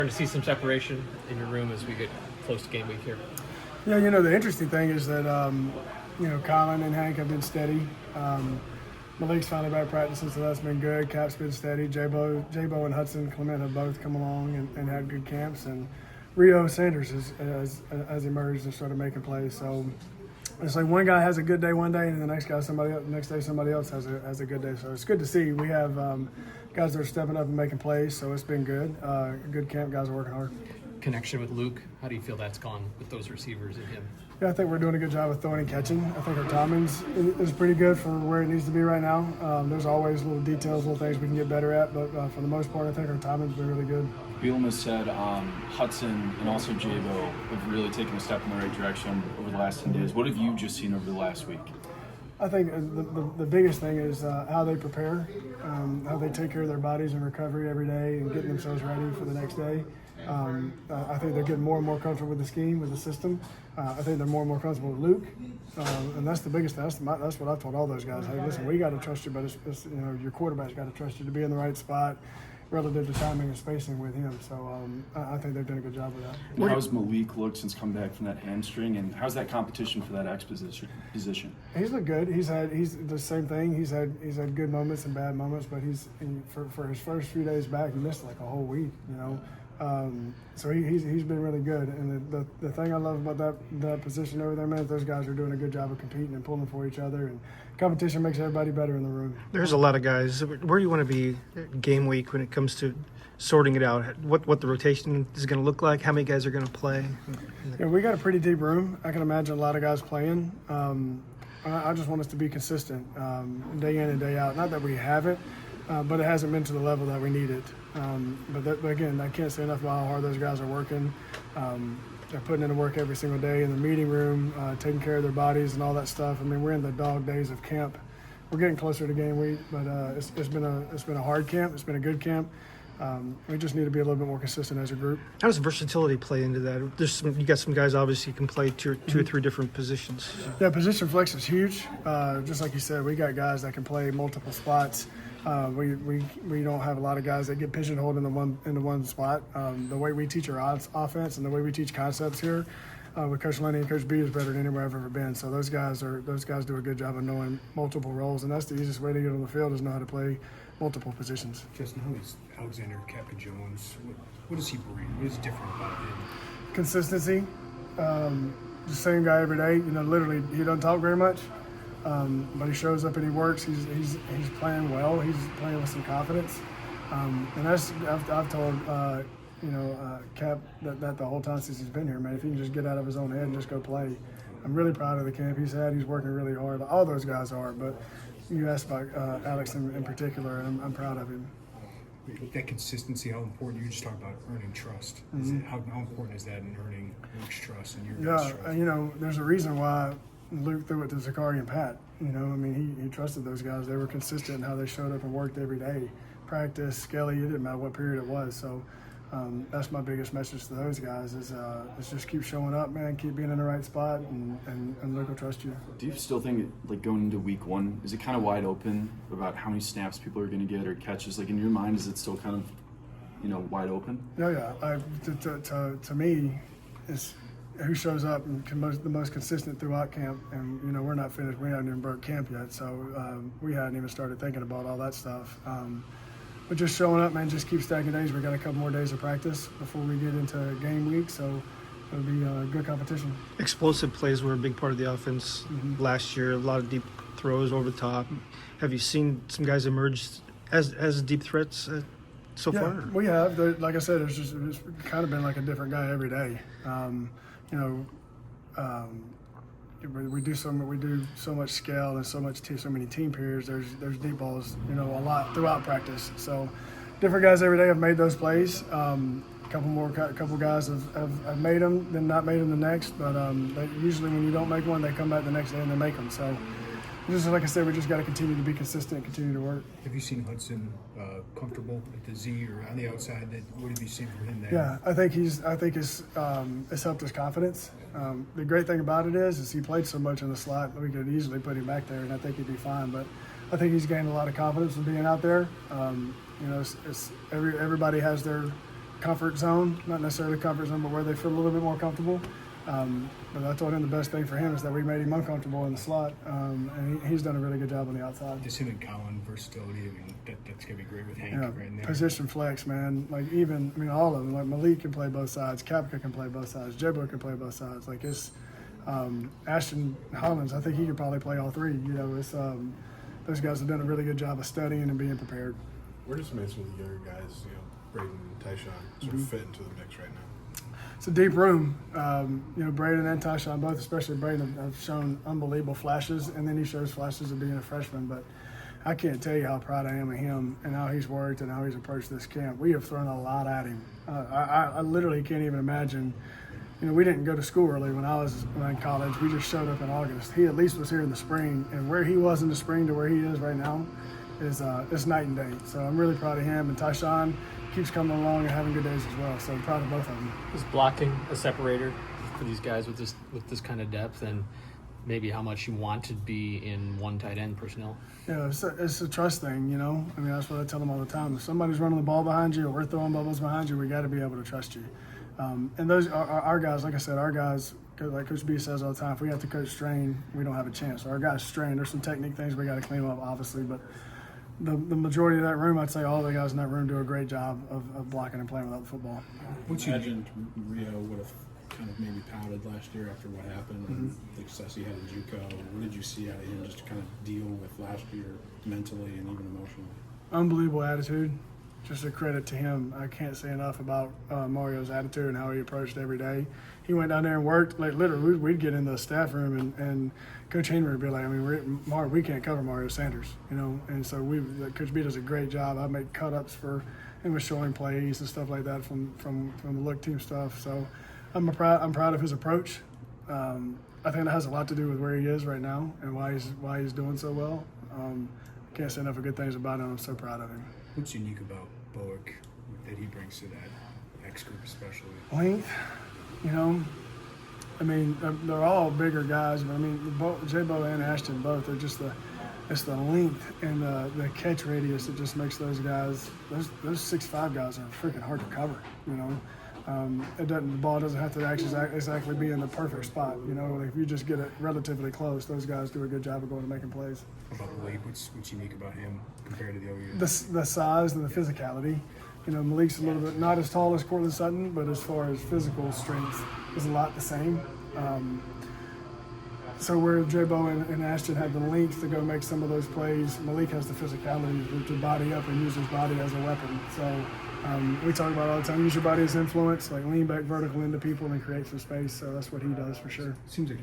To see some separation in your room as we get close to game week here. Yeah, the interesting thing is that, Colin and Hank have been steady. Malik's finally back practicing, so that's been good. Cap's been steady. J-Bo and Hudson Clement have both come along and had good camps. And Rio Sanders has emerged and started making plays. So it's like one guy has a good day one day, and the next day somebody else has a good day. So it's good to see. We have guys that are stepping up and making plays, so it's been good. Good camp. Guys are working hard. Connection with Luke, how do you feel that's gone with those receivers and him? Yeah, I think we're doing a good job of throwing and catching. I think our timing's is pretty good for where it needs to be right now. There's always little details, little things we can get better at, but for the most part, I think our timing's been really good. Bielema said Hudson and also J-Bo have really taken a step in the right direction over the last 10 days. What have you just seen over the last week? I think the biggest thing is how they prepare, how they take care of their bodies in recovery every day and getting themselves ready for the next day. I think they're getting more and more comfortable with the scheme, with the system. I think they're more and more comfortable with Luke, and that's the biggest thing. That's what I've told all those guys. Hey, listen, we got to trust you, but it's your quarterback's got to trust you to be in the right spot relative to timing and spacing with him. So I think they've done a good job with that. And how's Malik looked since coming back from that hamstring, and how's that competition for that X position? He's looked good. He's the same thing. He's had good moments and bad moments, but for his first few days back, he missed like a whole week. So he's been really good. And the thing I love about that position over there, man, is those guys are doing a good job of competing and pulling for each other. And competition makes everybody better in the room. There's a lot of guys. Where do you want to be game week when it comes to sorting it out? What the rotation is going to look like? How many guys are going to play? Yeah, we got a pretty deep room. I can imagine a lot of guys playing. I just want us to be consistent day in and day out. Not that we haven't, but it hasn't been to the level that we need it. But again, I can't say enough about how hard those guys are working. They're putting in the work every single day in the meeting room, taking care of their bodies and all that stuff. I mean, we're in the dog days of camp. We're getting closer to game week, but it's been a hard camp. It's been a good camp. We just need to be a little bit more consistent as a group. How does versatility play into that? You got some guys obviously can play two or three different positions. Yeah, position flex is huge. Just like you said, we got guys that can play multiple spots. We don't have a lot of guys that get pigeonholed in the one spot. The way we teach our offense and the way we teach concepts here with Coach Lenny and Coach B is better than anywhere I've ever been. So those guys do a good job of knowing multiple roles, and that's the easiest way to get on the field is know how to play multiple positions. Justin, how is Alexander Kappa-Jones? What does he bring? What is different about him? Consistency. The same guy every day. Literally, he doesn't talk very much. But he shows up and he works. He's playing well. He's playing with some confidence, and that's I've told Cap that the whole time since he's been here, man. If he can just get out of his own head and just go play, I'm really proud of the camp he's had. He's working really hard. All those guys are, but you asked about Alex in particular, and I'm proud of him. That consistency, how important? You just talked about earning trust. Mm-hmm. How important is that in earning Luke's trust and your guys' trust? There's a reason why Luke threw it to Zakari and Pat. He trusted those guys. They were consistent in how they showed up and worked every day. Practice, Skelly, it didn't matter what period it was. So that's my biggest message to those guys is just keep showing up, man, keep being in the right spot, and Luke will trust you. Do you still think, like, going into week one, is it kind of wide open about how many snaps people are going to get or catches? Like, in your mind, is it still kind of, wide open? Yeah. To me, it's who shows up and the most consistent throughout camp. And, we're not finished. We haven't even broke camp yet. So we hadn't even started thinking about all that stuff. But just showing up, man, just keep stacking days. We got a couple more days of practice before we get into game week. So it'll be a good competition. Explosive plays were a big part of the offense last year. A lot of deep throws over the top. Have you seen some guys emerge as deep threats so far? Yeah, we have. Like I said, it's kind of been like a different guy every day. We do so much scale and so many team periods. There's deep balls, a lot throughout practice. So different guys every day have made those plays. Couple guys have made them, then not made them the next. But usually when you don't make one, they come back the next day and they make them. So just like I said, we just got to continue to be consistent and continue to work. Have you seen Hudson comfortable at the Z or on the outside? What have you seen from him there? Yeah, I think it's helped his confidence. The great thing about it is he played so much in the slot that we could easily put him back there, and I think he'd be fine. But I think he's gained a lot of confidence from being out there. Everybody has their comfort zone, not necessarily comfort zone, but where they feel a little bit more comfortable. But I told him the best thing for him is that we made him uncomfortable in the slot, and he's done a really good job on the outside. Just him and Colin versatility. I mean, that's gonna be great with Hank Yeah, right in there. position flex, man. Like even, I mean, all of them. Like Malik can play both sides. Kapka can play both sides. Jebo can play both sides. Like it's Ashton Hollins. I think he could probably play all three. You know, it's those guys have done a really good job of studying and being prepared. Where does some of the younger guys, Braden and Tyshawn, sort of fit into the mix right now? It's a deep room. Braden and Tyshawn both, especially Braden, have shown unbelievable flashes, and then he shows flashes of being a freshman. But I can't tell you how proud I am of him and how he's worked and how he's approached this camp. We have thrown a lot at him. I literally can't even imagine. We didn't go to school early when I was in college. We just showed up in August. He at least was here in the spring, and where he was in the spring to where he is right now is night and day. So I'm really proud of him. And Tyshawn keeps coming along and having good days as well. So I'm proud of both of them. Is blocking a separator for these guys with this kind of depth, and maybe how much you want to be in one tight end personnel? Yeah, it's a trust thing, I mean, that's what I tell them all the time. If somebody's running the ball behind you or we're throwing bubbles behind you, we got to be able to trust you. And those are our guys. Like I said, our guys, like Coach B says all the time, if we have to coach strain, we don't have a chance. Our guys strain. There's some technique things we got to clean up, obviously, but the majority of that room, I'd say all the guys in that room do a great job of blocking and playing without the football. What's you Imagined Rio would have kind of maybe pouted last year after what happened and the success he had in JUCO. What did you see out of him just to kind of deal with last year mentally and even emotionally? Unbelievable attitude. Just a credit to him. I can't say enough about Mario's attitude and how he approached every day. He went down there and worked. Like literally, we'd get in the staff room and Coach Henry would be like, I mean, we can't cover Mario Sanders, And so Coach B does a great job. I make cut-ups for him with showing plays and stuff like that from the look team stuff. So I'm proud of his approach. I think that has a lot to do with where he is right now and why he's doing so well. Can't say enough of good things about him. I'm so proud of him. What's unique about Bullock that he brings to that X group, especially? Length, I mean, they're all bigger guys, but I mean, J-Bo and Ashton both are just it's the length and the catch radius that just makes those guys, those 6'5" guys are freaking hard to cover, the ball doesn't have to actually exactly be in the perfect spot, like if you just get it relatively close, those guys do a good job of going and making plays. About Malik, what's unique about him compared to the other years? The size and the physicality. Malik's a little bit not as tall as Cortland Sutton, but as far as physical strength is a lot the same. So where J-Bo and Ashton had the length to go make some of those plays, Malik has the physicality to body up and use his body as a weapon. So we talk about all the time, use your body as influence, like lean back vertical into people and create some space. So that's what he does for sure. Seems like